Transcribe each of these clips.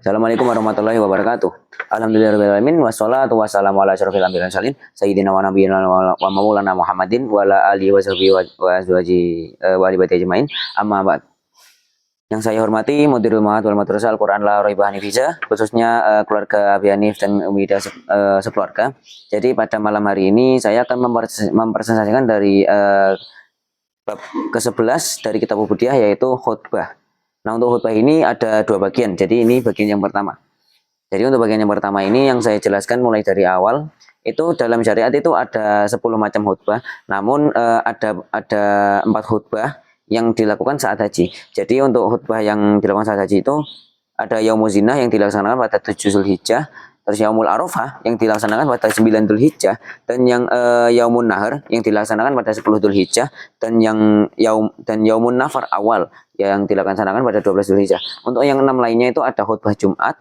Assalamualaikum warahmatullahi wabarakatuh. Alhamdulillahirrahmanirrahim. Wassalatu wassalamu ala asyrofil anbiya'i wal mursalin sayyidina wa nabiyyina wa maulana Muhammadin wa ala alihi wa sahbihi wa azwaji wa ali baiti ajmain. Amma ba'd. Yang saya hormati Mudirul Ma'had wal Madrasah Al-Qur'an La Raiba Hanifizah, khususnya keluarga Abi Hanif dan Umida sekeluarga. Jadi pada malam hari ini saya akan mempresentasikan dari bab ke-11 dari kitab Ubudiyah, yaitu khutbah. Nah, untuk khutbah ini ada dua bagian. Jadi ini bagian yang pertama. Jadi untuk bagian yang pertama ini yang saya jelaskan mulai dari awal. Itu dalam syariat itu ada 10 macam khutbah. Namun ada 4 khutbah yang dilakukan saat haji. Jadi untuk khutbah yang dilakukan saat haji itu ada Yaumul Zinah yang dilaksanakan pada 7 Zulhijjah, terus Yaumul Arafah yang dilaksanakan pada 9 Dzulhijjah, dan yang Yaumun Nahar yang dilaksanakan pada 10 Dzulhijjah, dan Yaumun Nafar awal yang dilaksanakan pada 12 Dzulhijjah. Untuk yang 6 lainnya itu ada khutbah Jumat,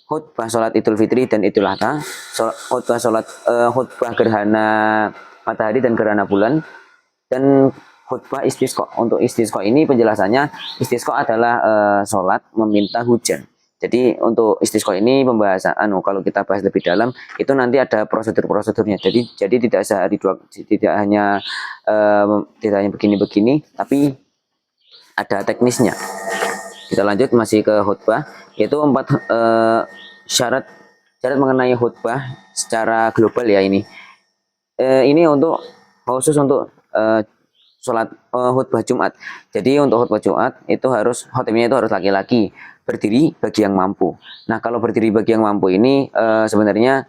khutbah sholat Idul Fitri dan Idul Adha, khutbah gerhana matahari dan gerhana bulan, dan khutbah istisqa. Untuk istisqa ini penjelasannya, istisqa adalah sholat meminta hujan. Jadi untuk istisqa ini pembahasan kalau kita bahas lebih dalam itu nanti ada prosedur-prosedurnya. Jadi tidak sehari dua, tidak hanya begini-begini, tapi ada teknisnya. Kita lanjut masih ke khutbah, yaitu 4 syarat mengenai khutbah secara global ya ini. Ini untuk khusus untuk sholat khutbah Jumat. Jadi untuk khutbah Jumat itu khotibnya itu harus laki-laki, berdiri bagi yang mampu. Nah, kalau berdiri bagi yang mampu ini sebenarnya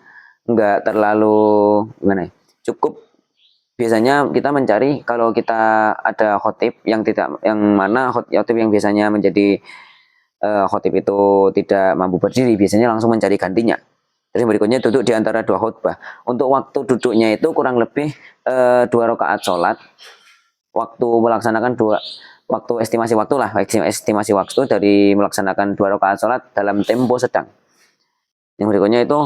enggak terlalu gimana ya? Cukup. Biasanya kita mencari kalau kita ada khotib yang mana khotib yang biasanya menjadi khotib itu tidak mampu berdiri, biasanya langsung mencari gantinya. Terus berikutnya duduk di antara 2 khutbah. Untuk waktu duduknya itu kurang lebih 2 rakaat sholat. Waktu melaksanakan waktu estimasi waktu dari melaksanakan 2 rakaat sholat dalam tempo sedang. Yang berikutnya itu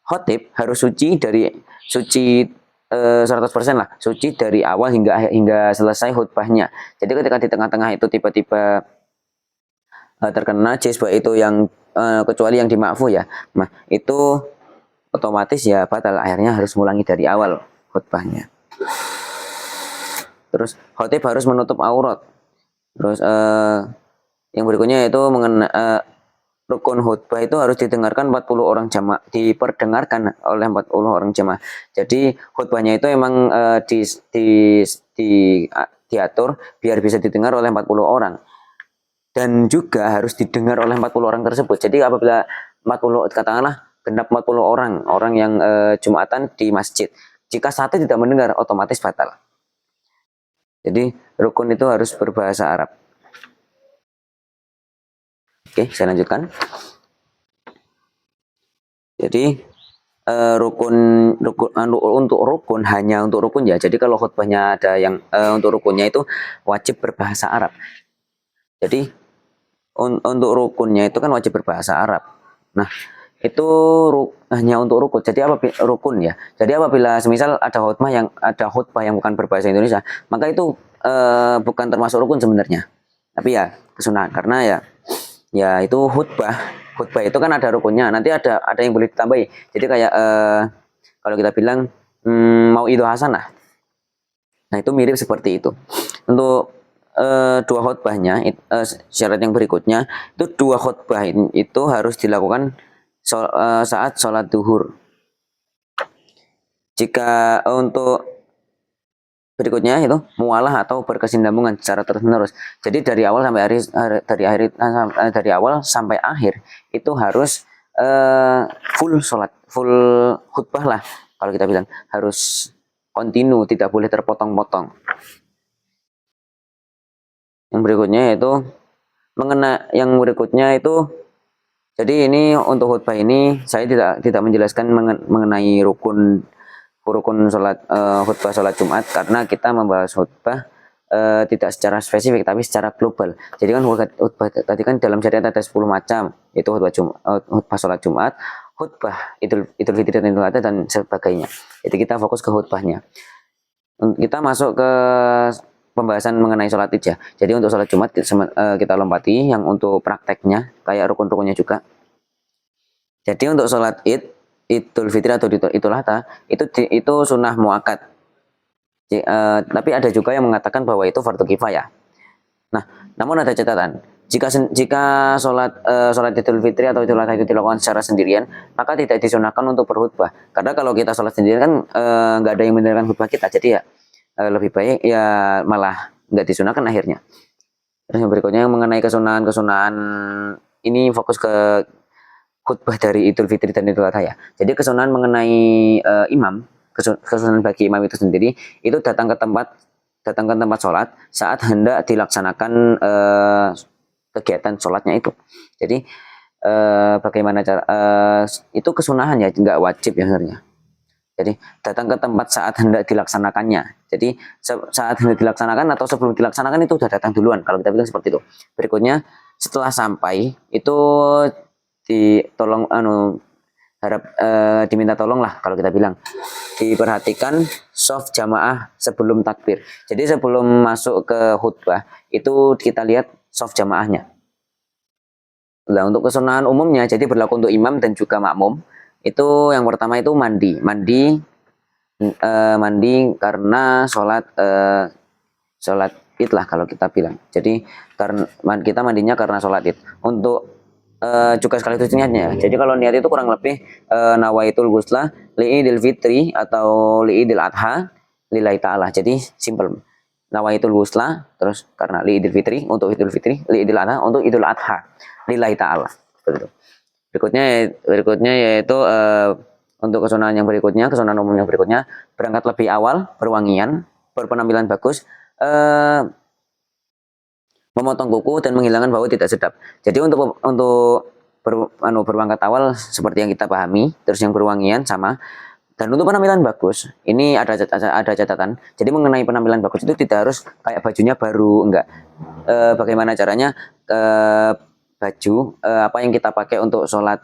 khotib harus suci 100% lah, suci dari awal hingga selesai khutbahnya. Jadi ketika di tengah-tengah itu tiba-tiba terkena najis, baik itu yang kecuali yang dima'fu ya, nah itu otomatis ya batal, akhirnya harus mengulangi dari awal khutbahnya. Terus khotib harus menutup aurat. Terus yang berikutnya itu rukun khutbah itu harus didengarkan 40 orang jamaah, diperdengarkan oleh 40 orang jamaah. Jadi khutbahnya itu emang diatur biar bisa didengar oleh 40 orang. Dan juga harus didengar oleh 40 orang tersebut. Jadi apabila 40, katakanlah genap 40 orang yang Jumatan di masjid, jika satu tidak mendengar otomatis batal. Jadi rukun itu harus berbahasa Arab. Oke, saya lanjutkan. Jadi untuk rukun hanya untuk rukun ya. Jadi kalau khutbahnya ada yang untuk rukunnya itu wajib berbahasa Arab. Jadi untuk rukunnya itu kan wajib berbahasa Arab. Nah, itu hanya untuk rukun. Jadi rukun ya. Jadi apabila semisal ada khutbah yang bukan berbahasa Indonesia, maka itu bukan termasuk rukun sebenarnya. Tapi ya kesunahan, karena ya itu khutbah itu kan ada rukunnya. Nanti ada yang boleh ditambahi. Jadi kayak kalau kita bilang mau itu hasanah. Nah, itu mirip seperti itu. Untuk 2 khutbahnya syarat yang berikutnya itu 2 khutbah itu harus dilakukan saat sholat duhur. Jika untuk berikutnya itu mualah atau berkesinambungan secara terus-menerus. Jadi dari awal sampai akhir itu harus full khutbah lah. Kalau kita bilang harus kontinu, tidak boleh terpotong-potong. Yang berikutnya itu jadi ini untuk khutbah ini saya tidak menjelaskan mengenai rukun khutbah sholat Jumat, karena kita membahas khutbah tidak secara spesifik tapi secara global. Jadi kan khutbah tadi kan dalam syariat ada 10 macam, yaitu khutbah sholat Jumat, khutbah Idul Fitri dan Idul Adha dan sebagainya. Jadi kita fokus ke khutbahnya. Kita masuk ke pembahasan mengenai sholat Id ya. Jadi untuk sholat Jumat kita lompati yang untuk prakteknya kayak rukun-rukunnya juga. Jadi untuk sholat Idul Fitri atau Idul Adha itu sunnah muakkad. Tapi ada juga yang mengatakan bahwa itu fardu kifayah. Nah, namun ada catatan. Jika sholat Idul Fitri atau Idul Adha itu dilakukan secara sendirian, maka tidak disunahkan untuk berkhutbah. Karena kalau kita sholat sendirian kan nggak ada yang mendengarkan khutbah kita, jadi ya lebih baik ya malah nggak disunahkan akhirnya. Terus yang berikutnya yang mengenai kesunahan ini fokus ke khutbah dari Idul Fitri dan Idul Adha ya. Jadi kesunahan mengenai imam, kesunahan bagi imam itu sendiri itu datang ke tempat sholat saat hendak dilaksanakan kegiatan sholatnya itu. Jadi bagaimana cara itu kesunahan ya, nggak wajib ya sebenarnya. Jadi datang ke tempat saat hendak dilaksanakannya. Jadi saat hendak dilaksanakan atau sebelum dilaksanakan itu sudah datang duluan. Kalau kita bilang seperti itu. Berikutnya setelah sampai itu ditolong diminta tolong lah kalau kita bilang, diperhatikan soft jamaah sebelum takbir. Jadi sebelum masuk ke khutbah itu kita lihat soft jamaahnya. Nah, untuk kesunahan umumnya jadi berlaku untuk imam dan juga makmum. Itu yang pertama itu mandi karena sholat id lah kalau kita bilang. Jadi karena kita mandinya karena sholat id. Untuk juga sekaligus niatnya. Jadi kalau niat itu kurang lebih nawaitul ghusla li'idil fitri atau li'idil adha lillahi ta'ala. Jadi simple. Nawaitul ghusla terus karena li'idil fitri untuk idul fitri, li'idil adha untuk idul adha lillahi ta'ala. Betul. Berikutnya yaitu untuk kesunahan yang berikutnya, kesunahan umum yang berikutnya, berangkat lebih awal, berwangian, berpenampilan bagus, memotong kuku dan menghilangkan bau tidak sedap. Jadi untuk berangkat awal seperti yang kita pahami, terus yang berwangian sama. Dan untuk penampilan bagus, ini ada catatan. Jadi mengenai penampilan bagus itu tidak harus kayak bajunya baru, enggak. Bagaimana caranya? Baju apa yang kita pakai untuk sholat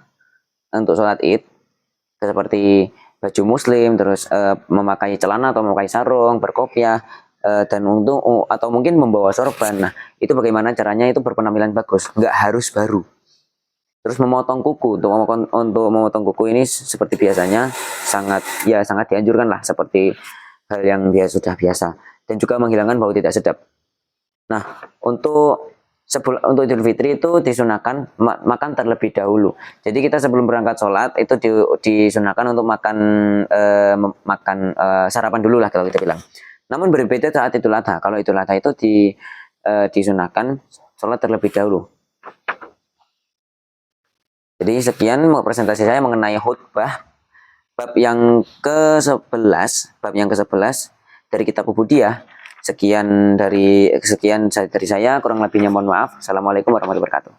id, seperti baju muslim, terus memakai celana atau memakai sarung, berkopiah, dan atau mungkin membawa sorban. Nah, itu bagaimana caranya? Itu berpenampilan bagus, nggak harus baru. Terus memotong kuku, untuk memotong kuku ini seperti biasanya sangat dianjurkan lah, seperti hal yang sudah biasa, dan juga menghilangkan bau tidak sedap. Nah, untuk Idul Fitri itu disunahkan makan terlebih dahulu. Jadi kita sebelum berangkat sholat itu disunahkan untuk makan sarapan dulu lah kalau kita bilang. Namun berbeda saat Idul Adha. Kalau Idul Adha itu disunahkan sholat terlebih dahulu. Jadi sekian presentasi saya mengenai khutbah bab yang ke-11 dari kitab Ubudiyah. Sekian dari saya, kurang lebihnya mohon maaf. Assalamualaikum warahmatullahi wabarakatuh.